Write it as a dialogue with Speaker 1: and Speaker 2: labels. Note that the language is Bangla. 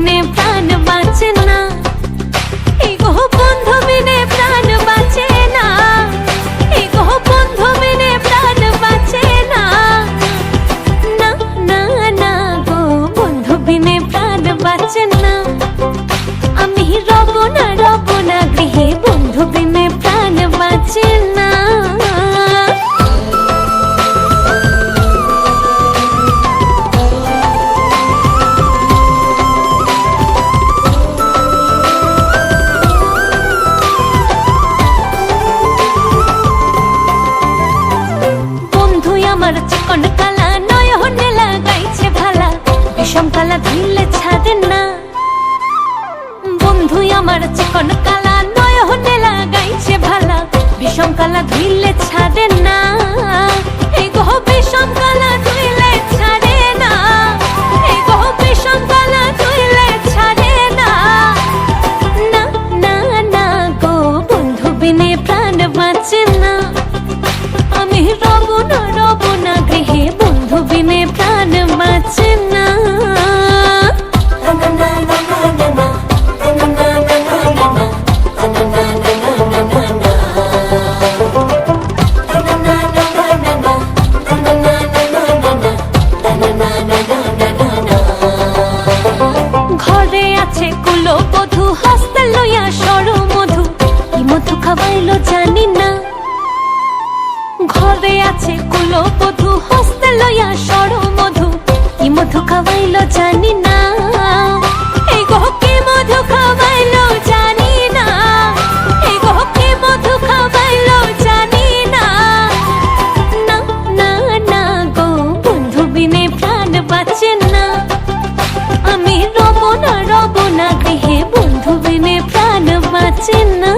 Speaker 1: বিনে প্রাণ বাঁচে না, এই গো বন্ধু বিনে প্রাণ বাঁচে না, এই গো বন্ধু বিনে প্রাণ বাঁচে না। না না না গো বন্ধু বিনে প্রাণ বাঁচে না, আমি রব না গৃহে বন্ধু বিনে প্রাণ বাঁচে না। আমার চিকন কালা নয়নে লাগাইছে ভালা, বিষম কালা ধুইলে ছাড়ে না। বন্ধু আমার চিকন কালা নয়নে লাগাইছে ভালা, বিষম কালা ধুইলে ছাড়ে না, এই গো বিষম কালা ধুইলে ছাড়ে না, এই গো বিষম কালা ধুইলে ছাড়ে না। না না না গো বন্ধু বিনে প্রাণ বাঁচে না, আমি রব না গৃহে বন্ধু বিনে প্রাণ বাঁচে না। ঘরে আছে কুলো বধূ, হস্তে লইয়া সর মধু, কি মধু খাওয়াইলো জানি না। ঘরে আছে কুলো বধূ, হস্তে লইয়া সর মধু, কি মধু খাওয়াইলো জানি না, এই গো কি মধু খাওয়াইলো জানি না, এই গো কি মধু খাওয়াইলো জানি না। না না না গো বন্ধু বিনে প্রাণ বাঁচে না, আমি রব না গৃহে বন্ধু বিনে প্রাণ বাঁচে না।